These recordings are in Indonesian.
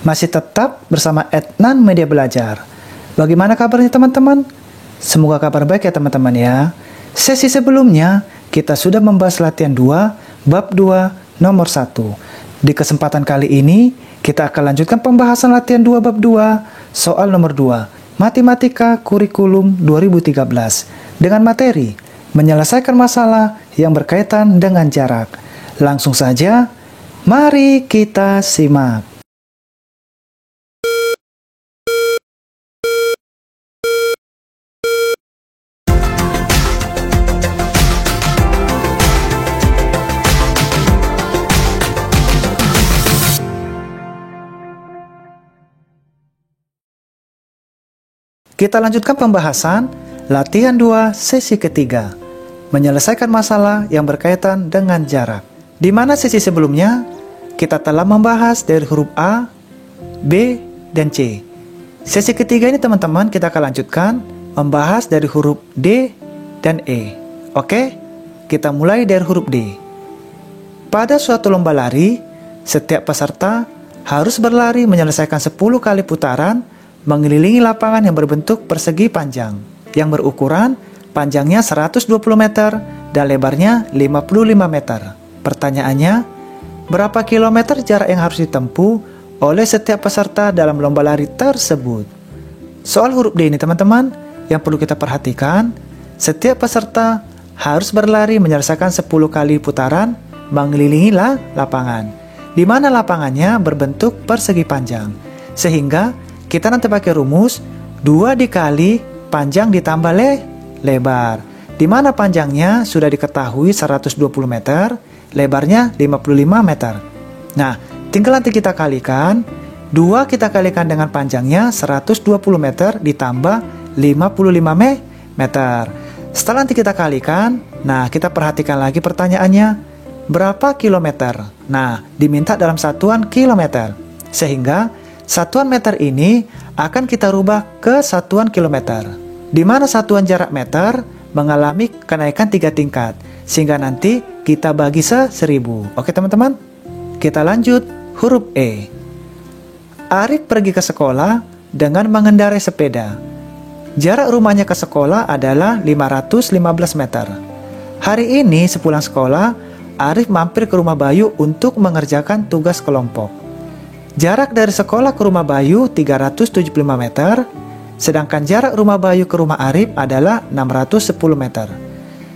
Masih tetap bersama Adnan Media Belajar. Bagaimana kabarnya teman-teman? Semoga kabar baik ya teman-teman ya. Sesi sebelumnya kita sudah membahas latihan 2, bab 2, nomor 1. Di kesempatan kali ini kita akan lanjutkan pembahasan latihan 2 bab 2, soal nomor 2, Matematika Kurikulum 2013 dengan materi menyelesaikan masalah yang berkaitan dengan jarak. Langsung saja, mari kita simak. Kita lanjutkan pembahasan latihan 2 sesi ketiga, menyelesaikan masalah yang berkaitan dengan jarak. Di mana sesi sebelumnya kita telah membahas dari huruf A, B, dan C. Sesi ketiga ini teman-teman kita akan lanjutkan membahas dari huruf D dan E. Oke, kita mulai dari huruf D. Pada suatu lomba lari, setiap peserta harus berlari menyelesaikan 10 kali putaran mengelilingi lapangan yang berbentuk persegi panjang, yang berukuran panjangnya 120 meter dan lebarnya 55 meter. Pertanyaannya, berapa kilometer jarak yang harus ditempuh oleh setiap peserta dalam lomba lari tersebut? Soal huruf D ini teman-teman, yang perlu kita perhatikan, setiap peserta harus berlari menyelesaikan 10 kali putaran mengelilingi lapangan, di mana lapangannya berbentuk persegi panjang, sehingga kita nanti pakai rumus 2 dikali panjang ditambah lebar, di mana panjangnya sudah diketahui 120 meter, lebarnya 55 meter. Nah, tinggal nanti kita kalikan, 2 kita kalikan dengan panjangnya 120 meter ditambah 55 meter. Setelah nanti kita kalikan, nah kita perhatikan lagi pertanyaannya, berapa kilometer? Nah, diminta dalam satuan kilometer, sehingga satuan meter ini akan kita rubah ke satuan kilometer, di mana satuan jarak meter mengalami kenaikan 3 tingkat, sehingga nanti kita bagi 1000. Oke teman-teman, kita lanjut huruf E. Arif pergi ke sekolah dengan mengendarai sepeda. Jarak rumahnya ke sekolah adalah 515 meter. Hari ini sepulang sekolah, Arif mampir ke rumah Bayu untuk mengerjakan tugas kelompok. Jarak dari sekolah ke rumah Bayu 375 meter, sedangkan jarak rumah Bayu ke rumah Arif adalah 610 meter.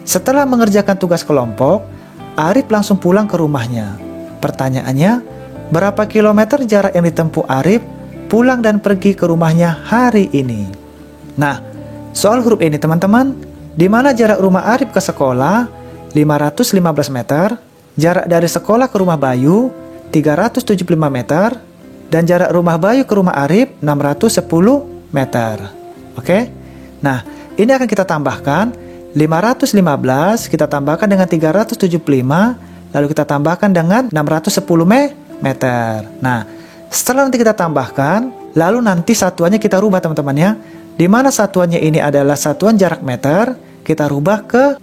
Setelah mengerjakan tugas kelompok, Arif langsung pulang ke rumahnya. Pertanyaannya, berapa kilometer jarak yang ditempuh Arif pulang dan pergi ke rumahnya hari ini? Nah, soal huruf ini teman-teman, di mana jarak rumah Arif ke sekolah 515 meter, jarak dari sekolah ke rumah Bayu 375 meter, dan jarak rumah Bayu ke rumah Arif 610 meter. Oke? Nah, ini akan kita tambahkan 515, kita tambahkan dengan 375, lalu kita tambahkan dengan 610 meter. Nah, setelah nanti kita tambahkan, lalu nanti satuannya kita rubah teman-teman ya. Di mana satuannya ini adalah satuan jarak meter, kita rubah ke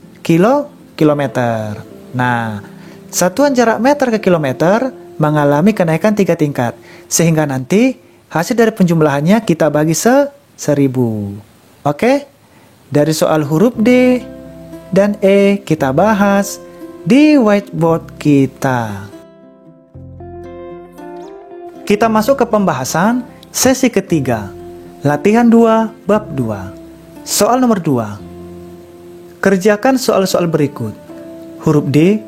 kilometer. Nah, satuan jarak meter ke kilometer mengalami kenaikan 3 tingkat, sehingga nanti hasil dari penjumlahannya kita bagi 1000. Oke? Dari soal huruf D dan E kita bahas di whiteboard kita. Kita masuk ke pembahasan sesi ketiga, latihan 2 bab 2. Soal nomor 2. Kerjakan soal-soal berikut. Huruf D,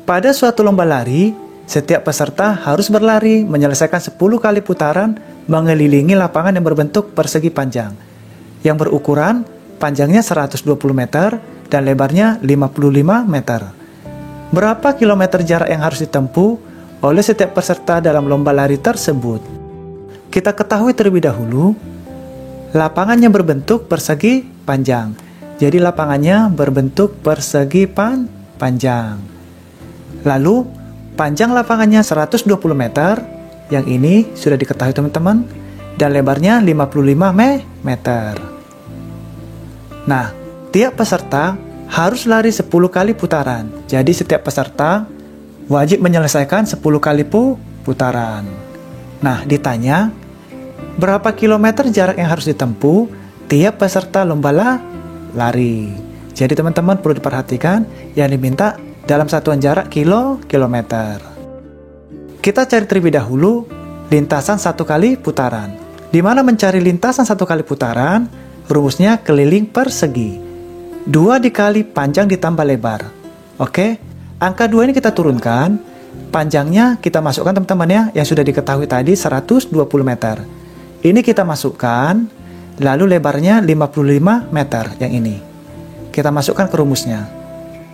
pada suatu lomba lari, setiap peserta harus berlari menyelesaikan 10 kali putaran mengelilingi lapangan yang berbentuk persegi panjang, yang berukuran panjangnya 120 meter dan lebarnya 55 meter. Berapa kilometer jarak yang harus ditempuh oleh setiap peserta dalam lomba lari tersebut? Kita ketahui terlebih dahulu, lapangannya berbentuk persegi panjang. Jadi lapangannya berbentuk persegi panjang. Lalu panjang lapangannya 120 meter, yang ini sudah diketahui teman-teman, dan lebarnya 55 meter. Nah, tiap peserta harus lari 10 kali putaran. Jadi setiap peserta wajib menyelesaikan 10 kali putaran. Nah, ditanya, berapa kilometer jarak yang harus ditempuh tiap peserta lomba lari? Jadi teman-teman perlu diperhatikan yang diminta dalam satuan jarak kilometer. Kita cari terlebih dahulu lintasan 1 kali putaran. Di mana mencari lintasan 1 kali putaran, rumusnya keliling persegi. 2 dikali panjang ditambah lebar. Oke, angka 2 ini kita turunkan. Panjangnya kita masukkan teman-teman ya, yang sudah diketahui tadi 120 meter. Ini kita masukkan, lalu lebarnya 55 meter yang ini. Kita masukkan ke rumusnya.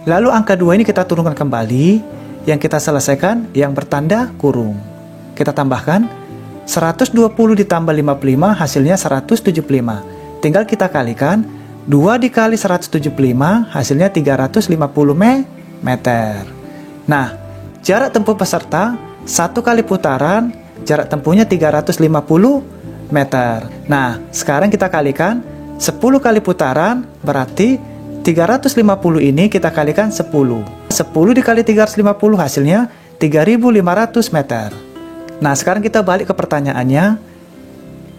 Lalu angka 2 ini kita turunkan kembali, yang kita selesaikan yang bertanda kurung. Kita tambahkan 120 ditambah 55 hasilnya 175. Tinggal kita kalikan 2 dikali 175 hasilnya 350 meter. Nah, jarak tempuh peserta 1 kali putaran jarak tempuhnya 350 meter. Nah, sekarang kita kalikan 10 kali putaran berarti 350 ini kita kalikan 10. 10 dikali 350 hasilnya 3.500 meter. Nah, sekarang kita balik ke pertanyaannya.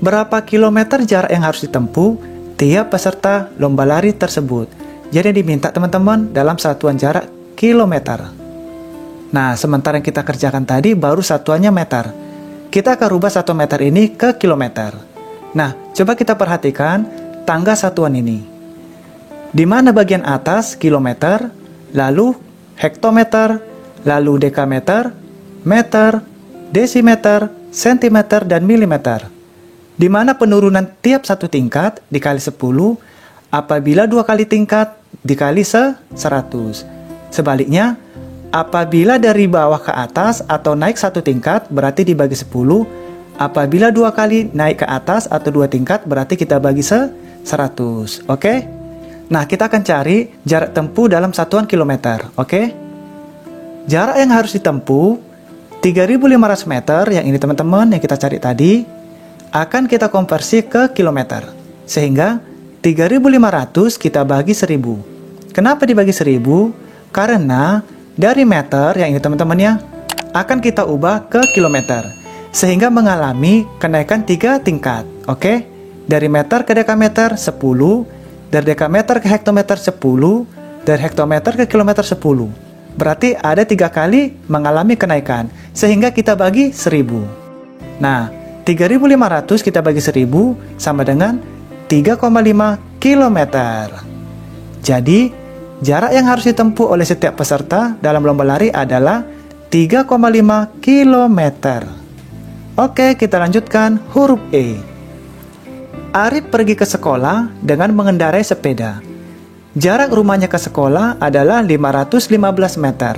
Berapa kilometer jarak yang harus ditempuh tiap peserta lomba lari tersebut? Jadi yang diminta teman-teman dalam satuan jarak kilometer. Nah, sementara yang kita kerjakan tadi baru satuannya meter. Kita akan rubah 1 meter ini ke kilometer. Nah, coba kita perhatikan tangga satuan ini. Di mana bagian atas kilometer, lalu hektometer, lalu dekameter, meter, desimeter, sentimeter, dan milimeter. Di mana penurunan tiap 1 tingkat dikali 10, apabila 2 kali tingkat dikali 100. Sebaliknya, apabila dari bawah ke atas atau naik 1 tingkat berarti dibagi 10, apabila 2 kali naik ke atas atau 2 tingkat berarti kita bagi 100. Oke? Nah, kita akan cari jarak tempuh dalam satuan kilometer. Oke? Jarak yang harus ditempuh 3.500 meter, yang ini teman-teman yang kita cari tadi, akan kita konversi ke kilometer. Sehingga 3.500 kita bagi 1.000. Kenapa dibagi 1.000? Karena dari meter, yang ini teman-teman ya, akan kita ubah ke kilometer. Sehingga mengalami kenaikan 3 tingkat. Oke? Dari meter ke dekameter 10, dari dekameter ke hektometer 10, dari hektometer ke kilometer 10. Berarti ada 3 kali mengalami kenaikan, sehingga kita bagi 1.000. Nah, 3.500 kita bagi 1.000 sama dengan 3,5 km. Jadi, jarak yang harus ditempuh oleh setiap peserta dalam lomba lari adalah 3,5 km. Oke, kita lanjutkan huruf E. Arif pergi ke sekolah dengan mengendarai sepeda. Jarak rumahnya ke sekolah adalah 515 meter.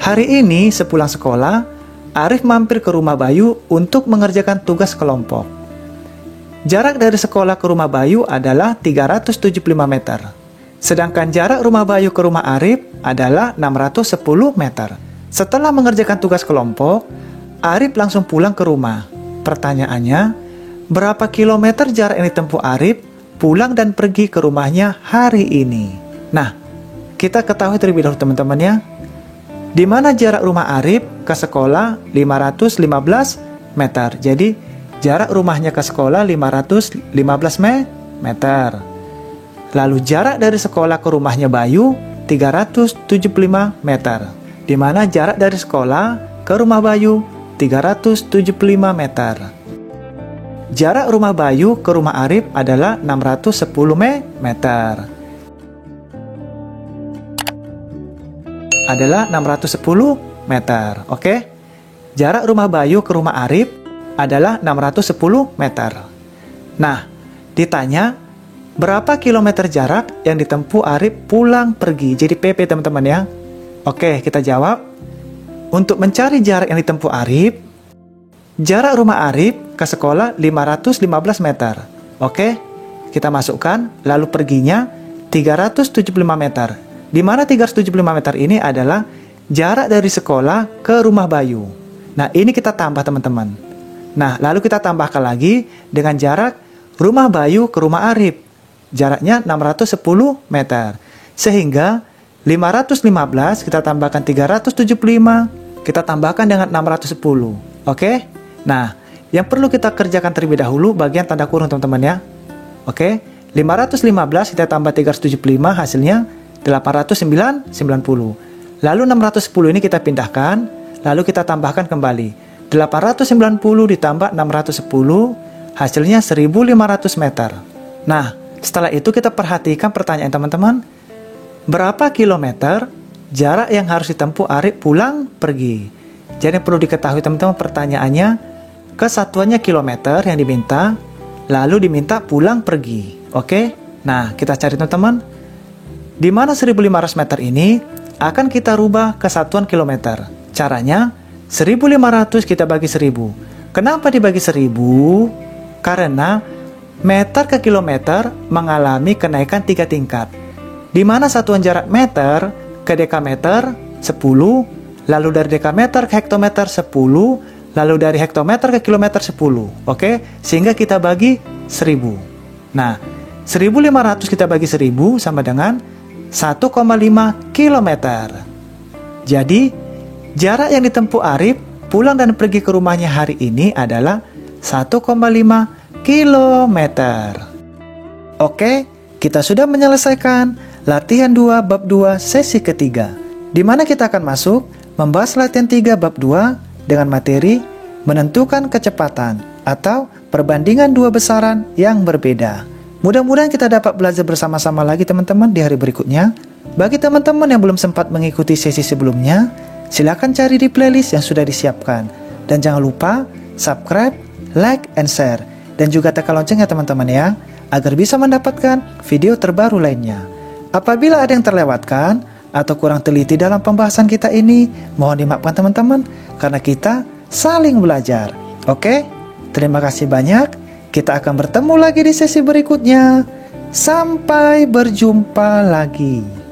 Hari ini sepulang sekolah, Arif mampir ke rumah Bayu untuk mengerjakan tugas kelompok. Jarak dari sekolah ke rumah Bayu adalah 375 meter. Sedangkan jarak rumah Bayu ke rumah Arif adalah 610 meter. Setelah mengerjakan tugas kelompok, Arif langsung pulang ke rumah. Pertanyaannya, berapa kilometer jarak yang ditempuh Arif pulang dan pergi ke rumahnya hari ini? Nah, kita ketahui terlebih dahulu teman-teman ya. Di mana jarak rumah Arif ke sekolah 515 meter. Jadi, jarak rumahnya ke sekolah 515 meter. Lalu jarak dari sekolah ke rumahnya Bayu 375 meter. Di mana jarak dari sekolah ke rumah Bayu 375 meter. Jarak rumah Bayu ke rumah Arif adalah 610 meter. Adalah 610 meter. Oke? Jarak rumah Bayu ke rumah Arif adalah 610 meter. Nah, ditanya berapa kilometer jarak yang ditempuh Arif pulang pergi. Jadi PP teman-teman ya. Oke, kita jawab. Untuk mencari jarak yang ditempuh Arif, jarak rumah Arif ke sekolah 515 meter. Oke, kita masukkan, lalu perginya 375 meter. Di mana 375 meter ini adalah jarak dari sekolah ke rumah Bayu. Nah, ini kita tambah teman-teman. Nah, lalu kita tambahkan lagi dengan jarak rumah Bayu ke rumah Arif. Jaraknya 610 meter. Sehingga 515 kita tambahkan 375, kita tambahkan dengan 610. Oke? Nah, yang perlu kita kerjakan terlebih dahulu bagian tanda kurung teman-teman ya. Oke, 515 kita tambah 375 hasilnya 890. Lalu 610 ini kita pindahkan, lalu kita tambahkan kembali. 890 ditambah 610 hasilnya 1500 meter. Nah, setelah itu kita perhatikan pertanyaan teman-teman. Berapa kilometer jarak yang harus ditempuh Arif pulang pergi? Jadi yang perlu diketahui teman-teman pertanyaannya, kesatuannya kilometer yang diminta, lalu diminta pulang pergi. Oke? Nah, kita cari teman-teman. Di mana 1500 meter ini akan kita rubah ke satuan kilometer. Caranya 1500 kita bagi 1000. Kenapa dibagi 1000? Karena meter ke kilometer mengalami kenaikan 3 tingkat. Di mana satuan jarak meter ke dekameter 10, lalu dari dekameter ke hektometer 10, lalu dari hektometer ke kilometer 10. Oke? Sehingga kita bagi 1000. Nah, 1500 kita bagi 1000 sama dengan 1,5 kilometer. Jadi, jarak yang ditempuh Arif pulang dan pergi ke rumahnya hari ini adalah 1,5 kilometer. Oke, kita sudah menyelesaikan latihan 2 bab 2 sesi ketiga, di mana kita akan masuk membahas latihan 3 bab 2 dengan materi menentukan kecepatan atau perbandingan dua besaran yang berbeda. Mudah-mudahan kita dapat belajar bersama-sama lagi teman-teman di hari berikutnya. Bagi teman-teman yang belum sempat mengikuti sesi sebelumnya, silakan cari di playlist yang sudah disiapkan. Dan jangan lupa subscribe, like, and share. Dan juga tekan loncengnya teman-teman ya, agar bisa mendapatkan video terbaru lainnya. Apabila ada yang terlewatkan atau kurang teliti dalam pembahasan kita ini, mohon dimaafkan teman-teman, karena kita saling belajar. Oke? Terima kasih banyak. Kita akan bertemu lagi di sesi berikutnya. Sampai berjumpa lagi.